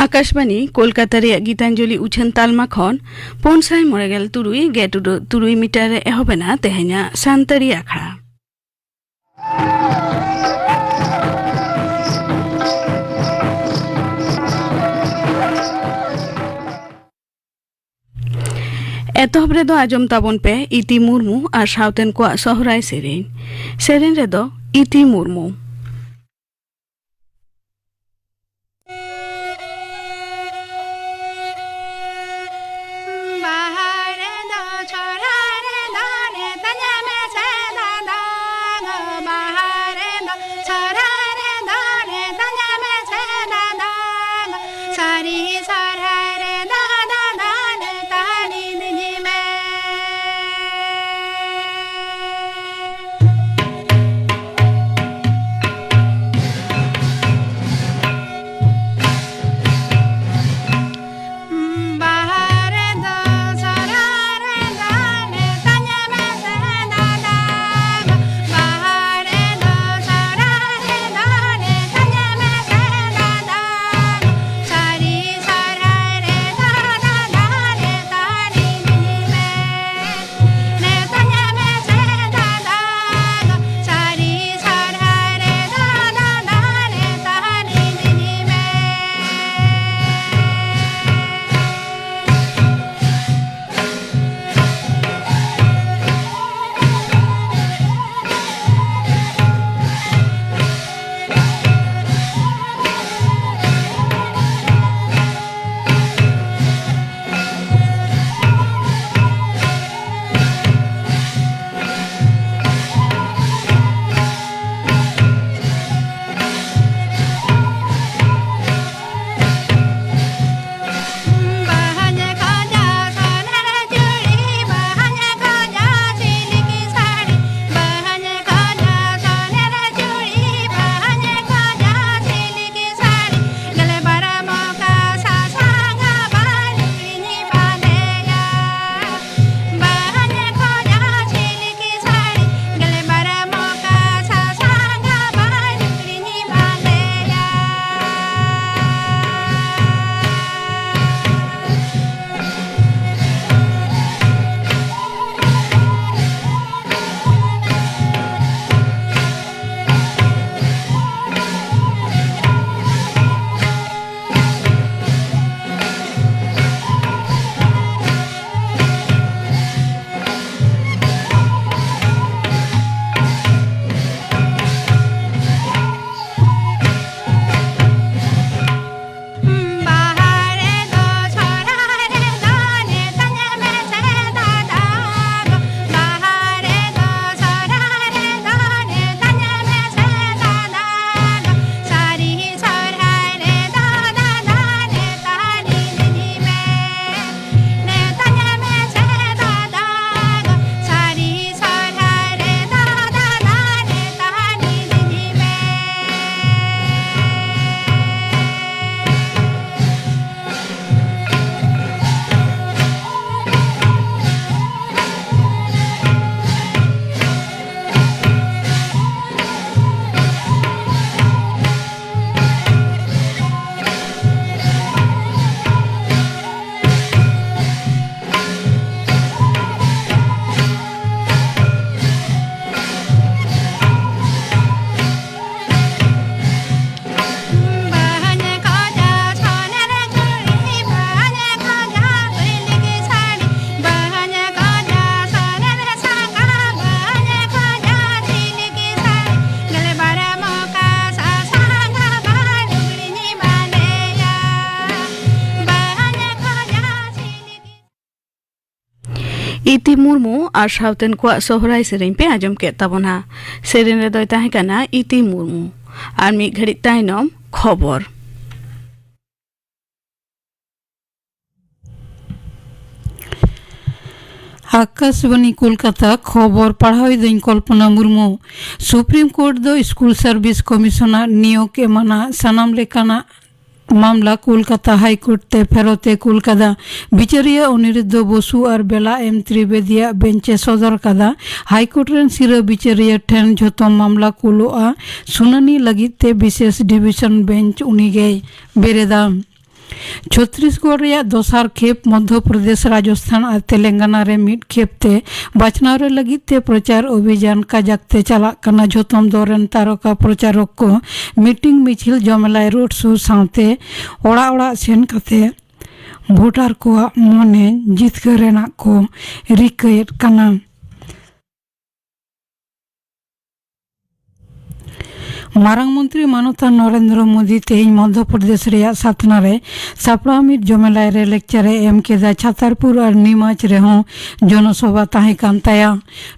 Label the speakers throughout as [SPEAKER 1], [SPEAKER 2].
[SPEAKER 1] आकाशवाणी कोलकाता रे गीतांजलि उछन तालमा खन 593 gate 3 metre एहबेना तेहना शांतरी आखड़ा एतहब रेदो आजम ताबन पे इति मुर्मू और साउतेन को सहराय सेरेन रेदो इति मुर्मू इति मुर्मू और साउतेन को सोहराय सेरेन पे आजम के ताबना सेरेन रे दोय ताहे काना इति मुर्मू और मी घड़ी ताइनम खबर
[SPEAKER 2] आकाशवाणी कोलकाता खबर पढ़ाई दिन कल्पना मुर्मू सुप्रीम कोर्ट दो स्कूल सर्विस कमिशनर नियोग एमाना सानाम लेकाना मामला कोलकाता हाईकोर्ट ते फेरते कोलकाता बिचारिया अनिरुद्ध बसु और बेला एम त्रिवेदिया बेंचे सदर कादा हाईकोर्ट रेन सिरा बिचारिया ठेन झोतो मामला कुलोआ सुनानी लगिते विशेष डिविजन बेंच उनिगे बेरेदा छत्तीसगढ़ ᱨᱮᱭᱟᱜ ᱫᱚᱥᱟᱨ ᱠᱷᱮᱯ ᱢᱚᱫᱽᱫᱷᱚ ᱯᱨᱚᱫᱮश ᱨᱟᱡᱚᱥᱛᱷᱟन ᱟᱨ ᱛᱮᱞᱮᱝᱜᱟᱱᱟ ᱨᱮ ᱢᱤᱫ ᱠᱷᱮᱯ ᱛᱮ ᱵᱟᱪᱷᱱᱟᱣ ᱨᱮ ᱞᱟᱹᱜᱤᱫ ᱛᱮ ᱯᱨᱚᱪᱟᱨ ᱚᱵᱷᱤᱡᱟᱱ ᱠᱟᱡᱟᱠ ᱛᱮ ᱪᱟᱞᱟᱜ ᱠᱟᱱᱟ। ᱡᱷᱚᱛᱚᱢ ᱫᱚᱞ ᱨᱮᱱ ᱛᱟᱨᱚᱠᱟ ᱯᱨᱚᱪᱟᱨᱚᱠ ᱠᱚ ᱢᱤᱴᱤᱝ ᱢᱤছিল ᱡᱚᱢᱮᱞᱟᱭ ᱨᱳᱰ ᱥᱳ ᱥᱟᱶᱛᱮ ᱚᱲᱟᱜ ᱚᱲᱟᱜ ᱥᱮᱱ ᱠᱟᱛᱮ ᱵᱷᱳᱴᱟᱨ ᱠᱚᱣᱟᱜ ᱢᱚᱱᱮ ᱡᱤᱛᱠᱟᱹᱨ ᱨᱮᱱᱟᱜ ᱠᱚ ᱨᱤᱠᱟᱹᱭᱮᱫ ᱠᱟᱱᱟ। मारांग मंत्री मानवता नरेंद्र मोदी तेज मध्य प्रदेश रेया सातना रे सापड़ा मिट जमेलाय रे लेक्चर एम केदा छातारपुर और नीमाच रेहों जनसभा ताहे कान ताया।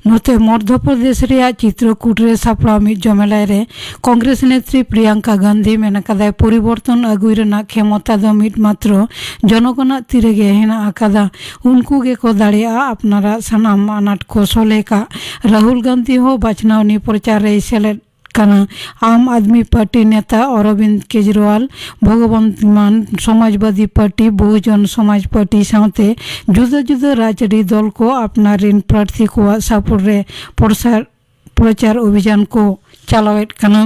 [SPEAKER 2] नोते मध्य प्रदेश रेया चित्रकूट रे सापड़ा मिट जमेलाय रे कांग्रेस नेत्री प्रियंका गांधी मेनकादाय परिवर्तन अगुई रेना क्षमता दो मिट मात्र जनगणना तिरेगे हेना आकादा उनको गे को दाड़िया अपनारा सनाम अनाट को सोलेका। राहुल गांधी हो बाचनावनी प्रचार रे सेलेद काना। आम आदमी पार्टी नेता अरविंद केजरीवाल भगवंत मान समाजवादी पार्टी बहुजन समाज पार्टी साथे जुदा जुदा राजनीति दल को अपना ऋण प्रार्थी को सापुर रे प्रचार अभियान को चलावेद काना।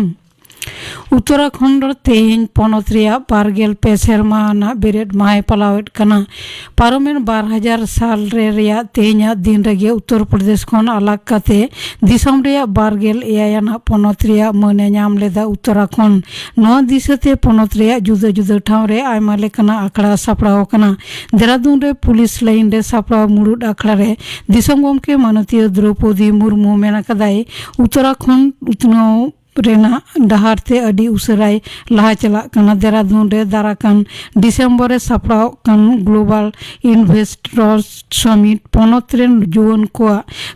[SPEAKER 2] उत्तराखंड तेहन पनत रेया 12 सेरमा बेरेद माहे पलावेद काना। पारमेन 2000 साल रे रेया तेहना दिन रेगे उत्तर प्रदेश खन अलग काते दिसम रेया 12 पनत रेया मने नाम लेदा उत्तराखंड। नवा दिसते पनत रेया जुदा जुदा ठाव रे आयमा लेकाना आखड़ा सापड़ाव काना। देहरादून रे पुलिस लाइन रे सापड़ाव मुरुड आखड़ा रे दिसम गमके माननीय द्रौपदी मुर्मू मेनाकादाय उत्तराखंड उत्तनाव रेना डहारते अडी उसराय लहा चला काना। देहरादून रे दाराकान डिसेम्बर रे सापड़ाव कान ग्लोबल इन्वेस्टर्स समिट पनत रेन जुवन को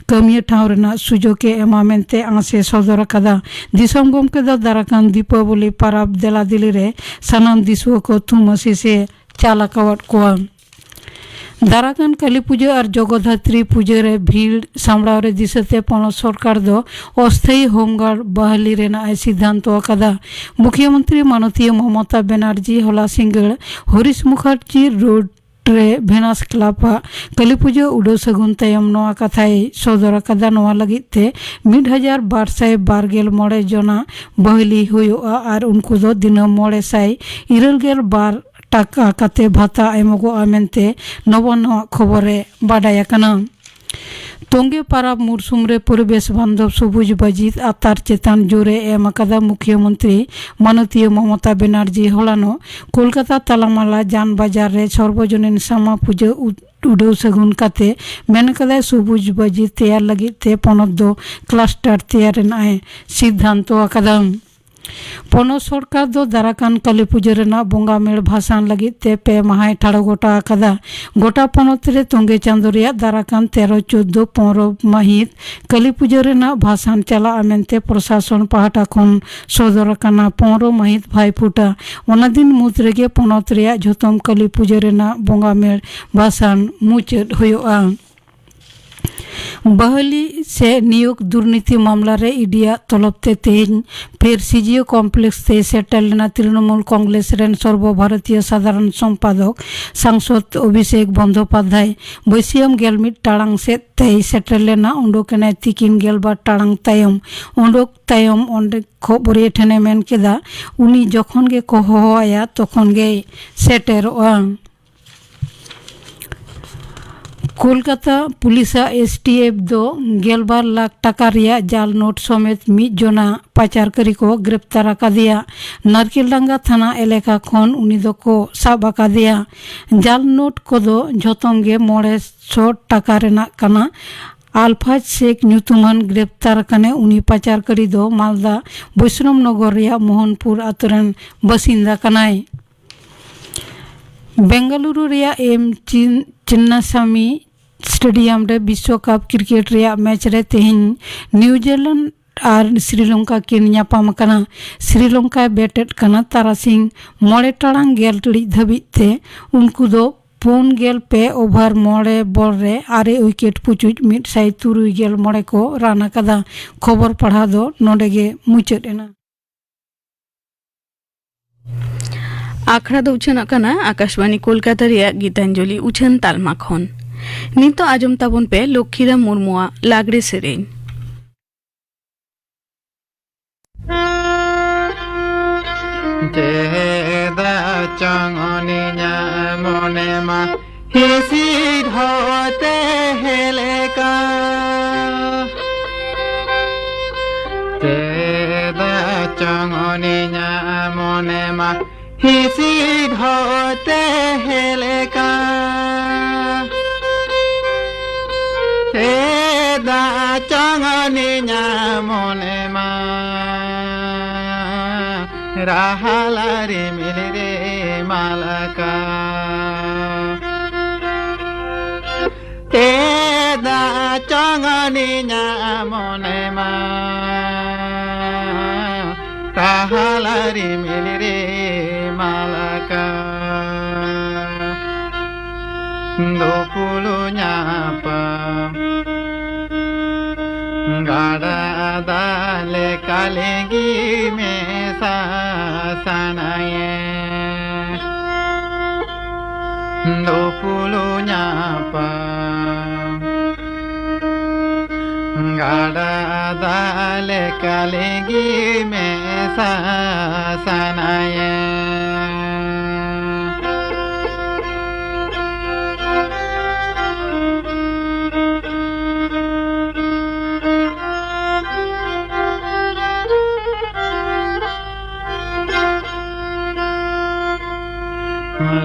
[SPEAKER 2] कमिया ठाव रेना सुजोके एमा मेनते आसे सदर कादा। दिसम गमके दा दाराकान दीपावली पाराब देला दिली रे सानाम दिसुओ को थुमसी से चालाकावट को दाराकान काली पूजा और जगद्धात्री पूजा रे भीड़ सामड़ा रे दिसते पन सरकार दो अस्थायी होमगार्ड बहाली रेना सिद्धांत अकादा। मुख्यमंत्री माननीय ममता बनर्जी होला सिंगड़ हरीश मुखर्जी रोड रे भेनास क्लापा काली पूजा उड़ो सगुन तयम नवा कथाय सदर कादा। नवा लगित ते 1222 जना बहली हुआ और उनको दो दिन 912 टाका काते भाता एमगो आमेनते नवा नवा खबरे बाडाय काना। तोंगे पाराब मुरसुम रे परिवेश बांधव सबुज बाजित आतार चेतान जोरे एम आकादा। मुख्यमंत्री माननीय ममता बनर्जी हलानो कोलकाता तालामाला जान बाजार रे सर्वजनीन सामा पूजा उड़ाव सगुन काते मेनकादाय सबुज बाजी तैयार लगित ते पनत दो क्लास्टर तैयार रेनाय सिद्धांत आकादा। पनत सरकार दो दाराकान काली पूजा रेना बोंगा मेल भाषण लगित ते पे माहाय ठाड़ो गोटा आकादा। गोटा पनत रे तोंगे चांदो रेया दाराकान 13, 14, 15 महित काली पूजा रेना भाषण चला आमेनते प्रशासन पाहटा खन सदर काना। 15 महित भाईफुटा ओना दिन मुद रेगे पनत रेया झोतम काली पूजा रेना बोंगा मेल भाषण मुचाद हुआ। बहली से नियोग दुर्नीति मामला रे इडिया तलबते तेज फिर सीजीओ कॉम्प्लेक्स ते सेटल लेना तृणमूल कांग्रेस रेन सर्वभारतीय साधारण संपादक सांसद अभिषेक बंदोपाध्याय बैसियम गेलमिट टाड़ांग से तय सेटल लेना उंडोकने तिकिन गेलबा टाड़ांग तायम उंडोक तायम ओंडे खबरे ठेने मेन केदा उनी जखन गे को होया तखन गे सेटर ओंग। कोलकाता पुलिस एसटीएफ दो 11 लाख टाका रिया जाल नोट समेत मिद जना पाचारकारी को गिरफ्तार आकादिया। नारकेलडांगा थाना एलाका खन उनी दो को साब आकादिया। जाल नोट को दो झोतोंगे 900 टाका रेना काना। आलफाज शेख न्यूतुमान गिरफ्तार कने उनी पाचारकारी दो मालदा वैष्णव नगर रिया मोहनपुर आतुरन बसिंदा कनाय। बेंगलुरु रिया एम चिन्नास्वामी स्टेडियम रे विश्व कप क्रिकेट रिया मैच रे तेहन न्यूजीलैंड और श्रीलंका किन ᱧᱟᱯᱟᱢ ᱠᱟᱱᱟ। श्रीलंका बैटेड कना तारासिंग 9 टाड़ांग 11 टिᱲᱤᱡ धाबित ते उनको दो 4 ओभार 9 बॉल रे 6 विकेट पुचुज 163 को रान आकादा। खबर पढ़ा दो नोडेगे मुचाद एना।
[SPEAKER 1] आखड़ा दो उछन कना आकाशवाणी कोलकाता रिया गीतांजलि उछन तालमा खन। नितो आजम ताबन पे लक्ष्मीराम मुर्मुआ लागड़े सेरेन।
[SPEAKER 3] जय changoninya monema hisid hote heleka Teda changoninya monema hisid hote heleka Teda changoninya monema Rahalari milire malaka Teda changoninya monema Rahalari milire malaka Dopulunya pa Gada dale kalegi me sanaye Dopulunya pa Gada dale kalegi me sanaye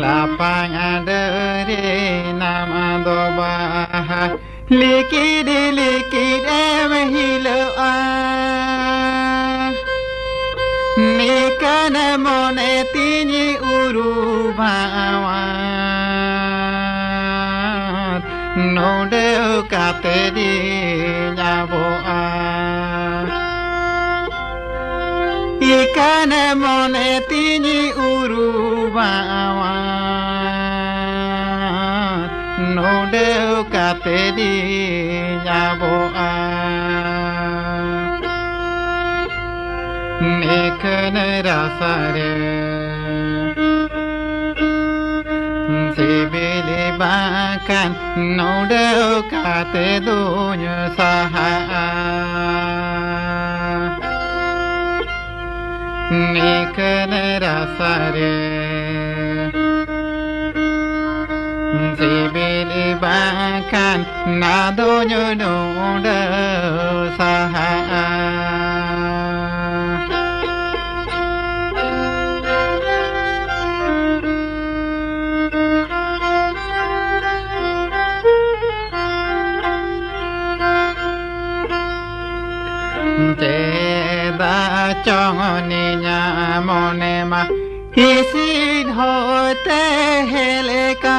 [SPEAKER 3] Lapang dari nama doba likid mehila Nikan mone tini urubawat Node kate di nyaboa Ikan mone tini urubawat Node kate di nyaboa Nikan rasare Sibili bakan Node kate dunya saha Nikan rasare Sibili bakan Nadonyo nuda saha Teda chongoninya monema hisid hote heleka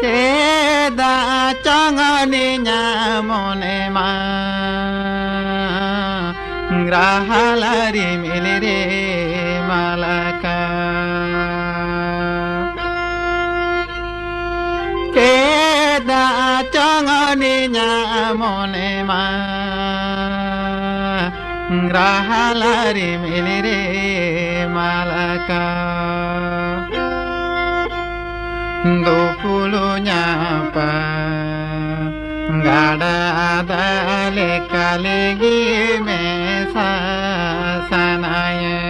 [SPEAKER 3] Teda chongoninya monema grahalari milire malaka Teda chongoninya monema grahalari milire malaka Dopulunya pa Gada dale kalegi me sanaye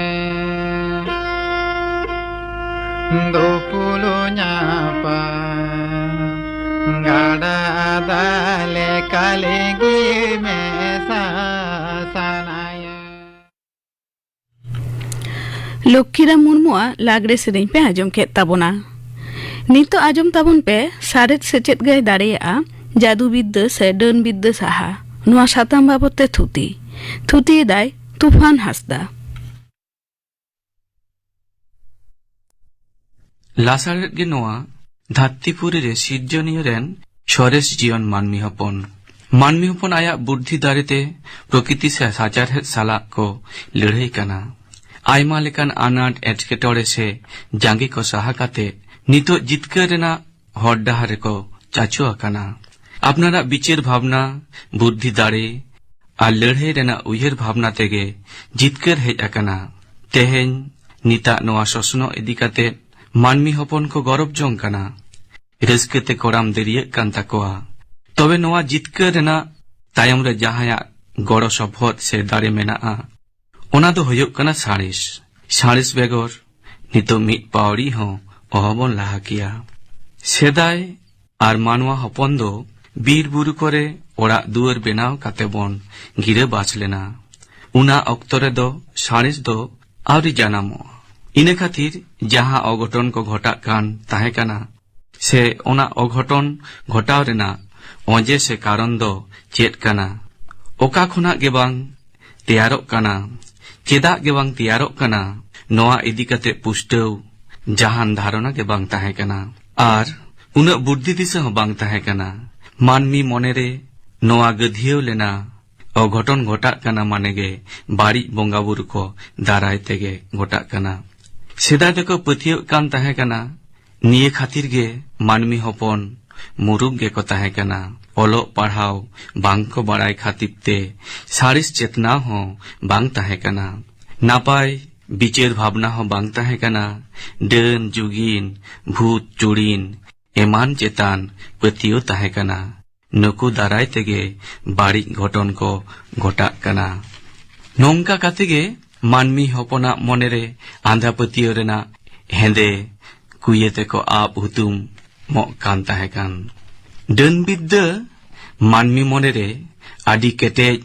[SPEAKER 3] Dopulunya pa Gada dale kalegi me sanaye
[SPEAKER 1] Lakshmiram মুর্মুয়া লাগড়ে সেরেñ pe আজম কে তাবনা নিতো আজম তাবন pe সারেত সেচেত গায়ে দাঁড়িয়েয়া জাদুবিদ্যা সে ডনবিদ্যা সাহা নোয়া সাতাম বাবতে থুতি দায় তুফান হাসদা
[SPEAKER 4] লাসারের গে নোয়া ধাত্তিপুরে সিজ্জনীয় rain Suresh জীবন মানমি হপন আয়া বুদ্ধি দাঁড়িতে প্রকৃতি সে সাচার সালা কো লড়াই কানা আইমা লেকান আনাট এটকেটড়ে সে জাঙ্গি কো সাহা কাতে নিতো জিতকার রেনা হর ডাহারে কো চাচু আকানা আপনারা বিচের ভাবনা বুদ্ধি দাঁড়ে আর লড়াই রেনা উইহের ভাবনা তেগে জিতকার হেজ আকানা তেহেñ নিতা নোয়া শোষণ ইদি কাতে মানমি হপন কো গরব জং কানা রাস্কেতে কোরাম দেরিয়ে কান তাকোয়া তবে নোয়া জিতকার রেনা তায়ম রে জাহায়া গড় সভ্যত সে দাঁড়ে মেনাআ ᱚᱱᱟ ᱫᱚ ᱦᱩᱭᱩᱜ ᱠᱟᱱᱟ ᱥᱟᱬᱮᱥ᱾ ᱥᱟᱬᱮᱥ ᱵᱮᱜᱚᱨ ᱱᱤᱛᱚᱜ ᱢᱤᱫ ᱯᱟᱣᱲᱤ ᱦᱚᱸ ᱚᱦᱚᱵᱚᱱ ᱞᱟᱦᱟ ᱠᱮᱭᱟ᱾ ᱥᱮᱫᱟᱭ ᱟᱨ ᱢᱟᱱᱣᱟ ᱦᱚᱯᱚᱱ ᱫᱚ ᱵᱤᱨ ᱵᱩᱨᱩ ᱠᱚᱨᱮ ᱚᱲᱟᱜ ᱫᱩᱣᱟᱹᱨ ᱵᱮᱱᱟᱣ ᱠᱟᱛᱮ ᱵᱚᱱ ᱜᱤᱨᱟᱹ ᱵᱟᱥ ᱞᱮᱱᱟ᱾ ᱚᱱᱟ ᱚᱠᱛᱚ ᱨᱮᱫᱚ ᱥᱟᱬᱮᱥ ᱫᱚ ᱟᱹᱣᱨᱤ ᱡᱟᱱᱟᱢᱚᱜᱼᱟ᱾ ᱤᱱᱟᱹ ᱠᱷᱟᱹᱛᱤᱨ ᱡᱟᱦᱟᱸ ᱚᱜᱷᱚᱴᱚᱱ ᱠᱚ ᱜᱷᱚᱴᱟᱜ ᱠᱟᱱ ᱛᱟᱦᱮᱸ ᱠᱟᱱᱟ ᱥᱮ ᱚᱱᱟ ᱚᱜᱷᱚᱴᱚᱱ ᱜᱷᱚᱴᱟᱣ ᱨᱮᱱᱟᱜ ᱚᱡᱮ ᱥᱮ ᱠᱟᱨᱚᱱ ᱫᱚ ᱪᱮᱫ ᱠᱟᱱᱟ, ᱚᱠᱟ ᱠᱷᱚᱱᱟᱜ ᱜᱮ ᱵᱟᱝ ᱛᱮᱭᱟᱨᱚᱜ ᱠᱟᱱᱟ, ᱪᱮᱫᱟᱜ ᱜᱮ ᱵᱟᱝ ᱛᱮᱭᱟᱨᱚᱜ ᱠᱟᱱᱟ, ᱱᱚᱣᱟ ᱤᱫᱤ ᱠᱟᱛᱮ ᱯᱩᱥᱴᱟᱹᱣ ᱡᱟᱦᱟᱱ ᱫᱷᱟᱨᱚᱱᱟ ᱜᱮ ᱵᱟᱝ ᱛᱟᱦᱮᱸ ᱠᱟᱱᱟ ᱟᱨ ᱩᱱᱟᱹᱜ ᱵᱩᱫᱽᱫᱷᱤ ᱫᱤᱥᱟᱹ ᱦᱚᱸ ᱵᱟᱝ ᱛᱟᱦᱮᱸ ᱠᱟᱱᱟ᱾ ᱢᱟᱹᱱᱢᱤ ᱢᱚᱱᱮᱨᱮ ᱱᱚᱣᱟ ᱜᱟᱹᱫᱷᱤᱭᱟᱹᱣ ᱞᱮᱱᱟ ᱚᱜᱷᱚᱴᱚᱱ ᱜᱷᱚᱴᱟᱜ ᱠᱟᱱᱟ ᱢᱟᱱᱮ ᱜᱮ ᱵᱟᱹᱲᱤᱡ ᱵᱚᱸᱜᱟ ᱵᱩᱨᱩ ko darai tege ghotag kana. Sedai doko pathiyog kan tahe kana niye khatir ge manmi hopon murub ge ko tahe kana. Olok parhaw bang ko barai khatir te saris chetna ho bang tahe kana. Napai bicher bhabna ho bang tahe kana. Deun jugin bhut churin eman chetan pathiyo tahe kana. Nuku darai tege barik ghoton ko ghotak kana. Nongka katege manmi hopona monere andha patiyo rena hende kuyete ko ab hutum mok kan tahe kan. Deun bidda manmi monere adi ketej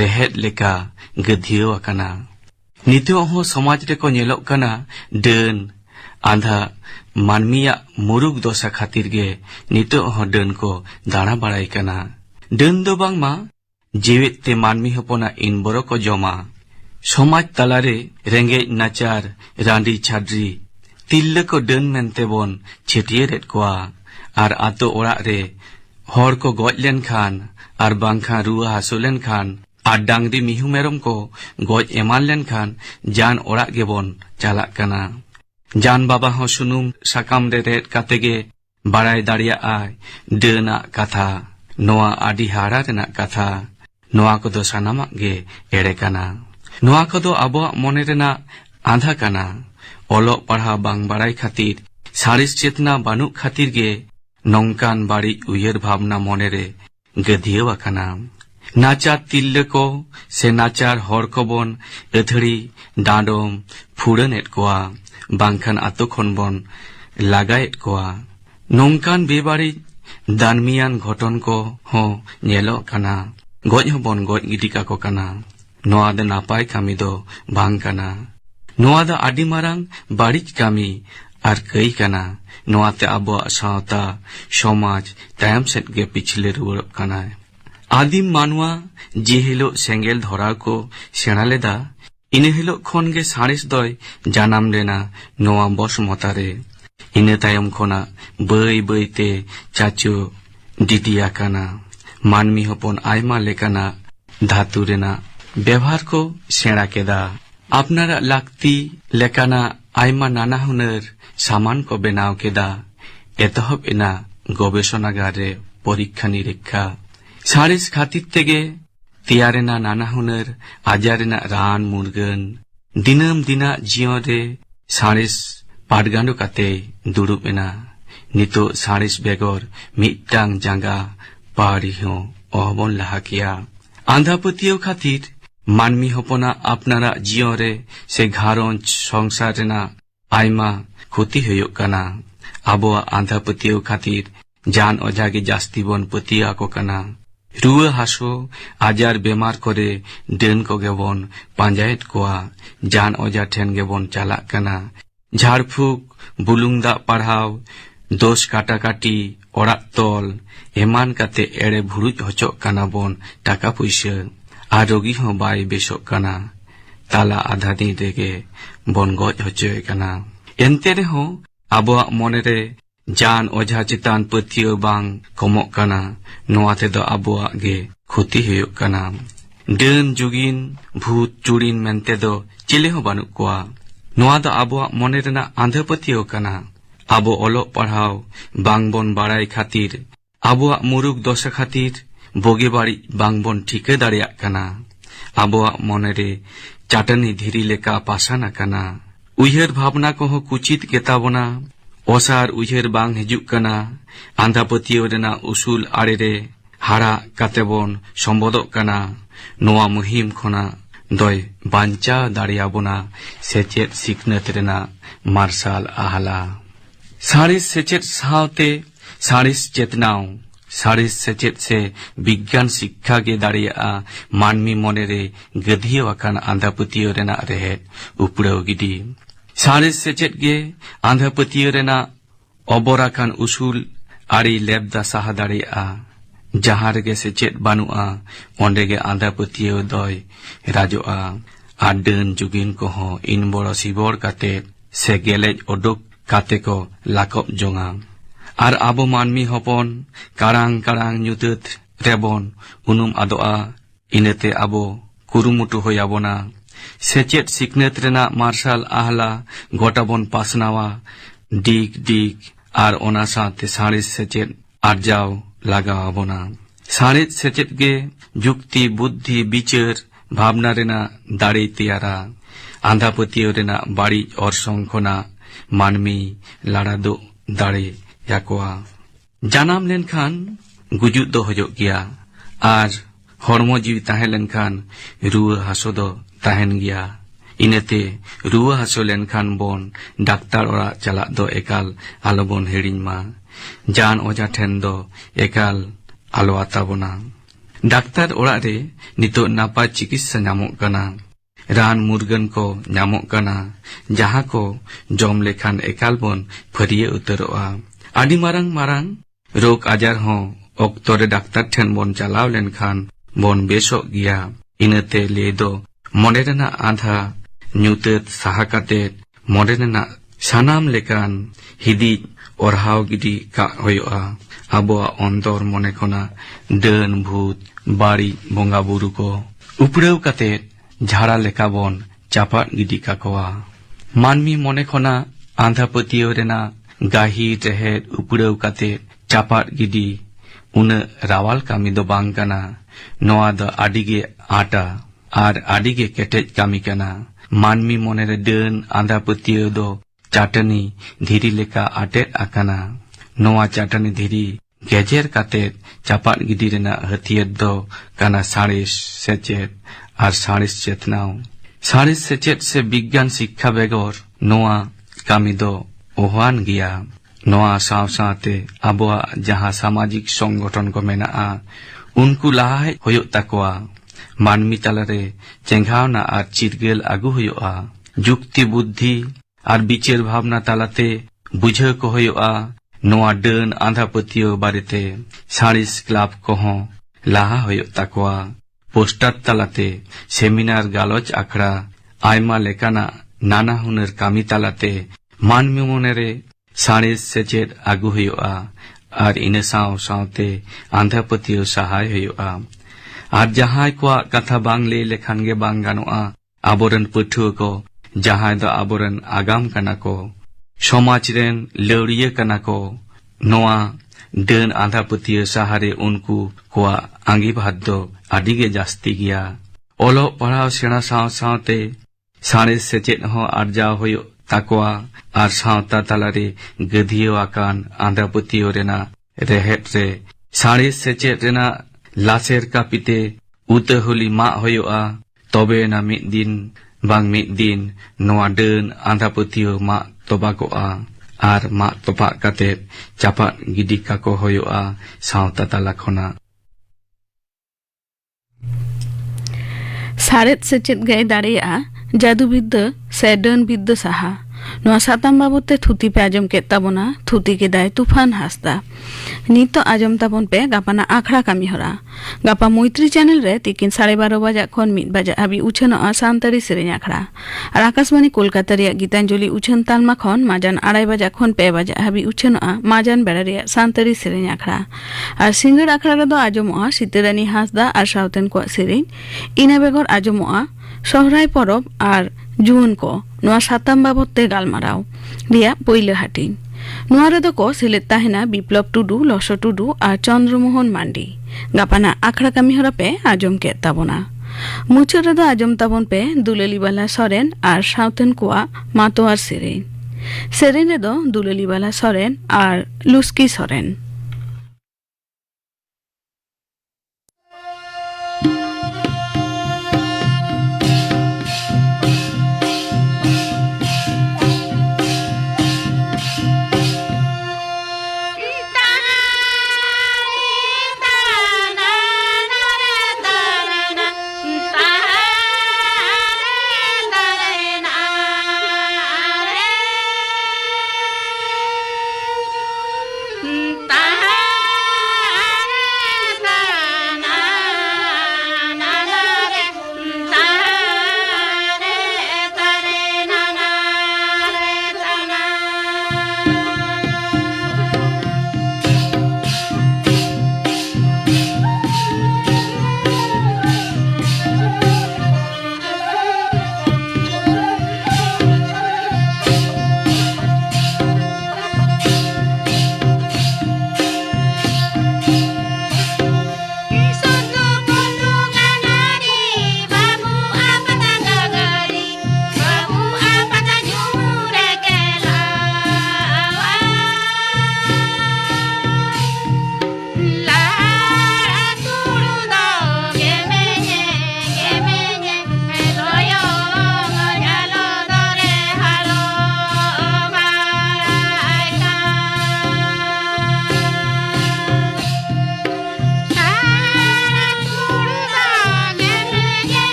[SPEAKER 4] rehet leka gadhiyo akana. Nityo ho samaj reko nyelok kana deun andha manmiya murug dosa khatir ge nito ho deun ko dana barai kana. Deun do bangma jewet te manmi hopona inboro ko joma. Somaj talare rengej nachar randi chadri tilla ko deun mente bon chetieret koa ar ato orak re hor ko goj len khan ar bangkhan ruwa hasu len khan ar dangri mihu merom ko goj eman len khan jan orak gebon chalak kana. Jan baba ho sunum sakam re red katege barai daria ay deuna katha noa adi hara rena katha noa ko do sanamak ge ere kana. Noa ko do abo mone rena andha kana. Olok parha bang barai khatir saris chetna banuk khatir ge nongkan bari uyer bhabna monere gadhiyo akana. Nachar tilla ko se nachar hor ko bon athari dadom phuran et koa bangkhan ato khon bon lagaet koa. Nongkan bebari danmian ghoton ko ho nyelok kana. Goj ho bon goj gidika ko kana. Noa da napai kami do bang kana. Noa da adi marang barij kami ar kai kana. Noa te abo sawta somaj tayam set ge pichhle ruwar kana. Adim manwa je hilo sengel dhora ko sena leda ine hilo khon ge saris doy janam lena noa bosmota re. Ine tayam khona bai bai te chachu didiya kana. Manmi hopon aima lekana dhatu rena ব্যবহার ko sena keda. Apnara lakti lekana aima nana hunar saman ko benao keda. Etohop ena gobeshonagare re porikha nirikha. Saris khatir tege tiyarena nana hunar ajarena ran murgan. Dinam dina jiyon re saris padgando kate durup ena. Nito saris begor mittang janga pari ho ohbon laha kiya. Andha patiyo khatir manmi hopona apnara jiyon re se gharonj songsar rena aima khoti huyuk kana. Aboa andha patiyo khatir jan ojage jasti bon patiya ko kana. Ruwa haso ajar bemar kore deun ko gebon panjayet koa jan oja then gebon chalak kana. Jharphuk bulung da parhaw dos katakati orak tol eman kate ere bhuruj hocok kana bon taka puisa. Ar rogi ho bai besok kana. Tala adha din rege bon goj hocoy kana. Ente reho aboak monere jan ojha chetan pathiyo bang komok kana. Noa tedo aboak ge khoti huyuk kana. Deun jugin bhut churin mente do chile ho banuk koa. Noa do aboak mone rena andha pathiyo kana. Abo olok parhaw bang bon barai khatir aboak muruk dosa khatir boge bari bang bon thika dareyak kana. Aboak monere chatani dhiri leka pasana kana. Uyher bhabna ko ho kuchit getabona. Osar uyher bang hijuk kana. Andha patiyo rena usul are re hara katebon sombodok kana. Noa muhim khona दय बांचाव दाड़ियाबोना सेचेद सिखनत Raina martial आहला सारिस सेचेद सावते सारिस चेतनाव सारिस सेचेद से विज्ञान शिक्षा के दाड़िया मानमी Manere गधियो आकान आंधापतियो Raina रेहेद उपड़ाव giddy सारिस सेचेद गे आंधापतियो रेना अबराकान उसूल आरी लेबदा साहा दाड़िया जहां रेगे सेचेद बानुआ ओंडेगे आंधापतियो दय राजोआ आर डन जुगिन को हो इन बड़ो सिबोर काते से गेलेज ओडुक काते को लाकब जोंगा आर आबो मानमी हपन कारंग कारंग ᱧᱩᱛᱟᱹᱛ ᱨᱮᱵᱚᱱ उनुम आदोआ इनते आबो कुरुमुटु होयाबोना सेचेद सिखनत रेना मार्शल आहला गोटाबन पासनावा डिग डिग आर ओना साथे सारिस सेचेद आरजाव लागावाबोना सारिस सेचेद गे जुक्ति बुद्धि विचार भावना रेना दाड़ी तियारा आंधापतियो रेना बाड़ी अरसंग खोना मानमी लाड़ादो दाड़ी याकोआ जानाम लेनखान गुजुद दो हजोग गिया आर हरमो जीवी ताहें लेनखान रुआ हासो दो ताहेन गिया इनते रुआ हासो लेनखान बोन डाक्तार ओरा चला दो एकाल आलोबन हेडिन मा जान ओजा ठेन दो एकाल आलो आताबोना डाक्तार ओरा रे नितो नापा चिकित्सा नामोग कना रान मुर्गन को नामोग कना जहां को जम लेखान एकाल बोन फरिये उतरोआ आदि मारंग मारंग रोग आजार हो ओक्तोरे डाक्तार ठेन बोन चलाव लेनखान बोन बेसो गिया इनते ले दो मोडेरना आधा ᱧᱩᱛᱟᱹᱛ साहा कातेत मोडेरना सानाम लेकान हिदी ओरहाव गिडी का होयोआ आबोआ अंदर मने खोना डन भूत बाड़ी बोंगा बुरु को उपड़ाव कातेत झाड़ा लेका बोन चापा गिडी काकोआ मानमी मने खोना आंधापतियो रेना गाही रेहेद उपड़ाव कातेत चापा गिडी उन रावाल कामी दो बांग काना नोआ द आडिगे आटा आर आडिगे केटेज कामी काना मानमी मनेरे डन आंधापतियो दो चाटनी धीरी लेका आटेट आकाना नोआ चाटनी धीरी गेजेर कातेत चापा गिडी रेना हथियार दो काना सारिस सेचेद आर सारिस चेतनाव सारिस सेचेद से विज्ञान शिक्षा बेगर नोआ कामी दो ओहान गिया नोआ साव सावते आबोआ जहां सामाजिक संगठन को मेनाआ उनको लाहाय होयो ताकोआ मानमी तालारे चेंघावना आर चिरगेल आगु होयोआ जुक्ति बुद्धि आर विचार भावना तालाते बुझे को होयोआ नोआ डन आंधापतियो बारेते सारिस क्लाब को हो लाहा होयो ताकोआ पोस्टर तालाते सेमिनार गालोच आखड़ा आयमा लेकाना नाना हुनर कामी तालाते मानमी मनेरे सारिस सेचेद आगु होयोआ आर इन साव सावते आंधापतियो सहाय होयोआ आर जहां को कथा बांग ले लेखान गे बांग गानोआ आबोरन पठुआ को जहां द आबोरन आगाम कना को समाज रेन लौड़िया कना को नोआ डन आंधापतियो सहारे उनको को आंगी भाद दो आदिगे जास्ती गिया ओलो पढ़ाव सेना साव सावते सारिस सेचेद हो आरजाव होयो ताकोआ आर सावता तालारे गधियो आकान आंधापतियो रेना रेहेट रे सारिस सेचेद रेना लासेर कापिते उतहुली मा होयोआ तबे ना मिद दिन बांग मिद दिन नोआ डन आंधापतियो मा तोबाकोआ आर मा तोपा काते चापा गिडी काको होयोआ सावता ताला खोना
[SPEAKER 1] सारेत सेचेद गए दाड़िया जादुबिद्दा से डन बिद्दा साहा नोआ साताम बाबते थुती पे आजम के ताबोना थुती के दाय तूफान हासदा नितो आजम ताबोन पे गापाना आखड़ा कामी हरा गापा मैत्री चैनल रे तिकिन 12:30 बजा खन 1 बजा हाबी उछन सानतारी सेरेñ आखड़ा और आकाशवाणी कोलकाता रे गीतांजलि उछन तालमा खन माजान 2:30 बजा खन 2 बजा हाबी उछन माजान बेड़ा रे सानतारी सेरेñ आखड़ा और सिंगड़ आखड़ा रे दो आजमोआ सितरानी हासदा और सावतेन को सेरेñ इना बेगर आजमोआ सहराय परब और जुवन को नोआ साताम बाबते गालमाराव रिया पहिले हाटिन नोआ रेदो को सिलेट ताहेना बिप्लव टुडू लसो टुडू और चंद्रमोहन मांडी गापाना आखड़ा कामी हरा पे आजम के ताबोना मुचाद रेदो आजम ताबोन पे दुलेलीबाला सरेन और सावतेन कोआ मातोआर सेरेñ रेदो दुलेलीबाला सरेन और लुस्की सरेन।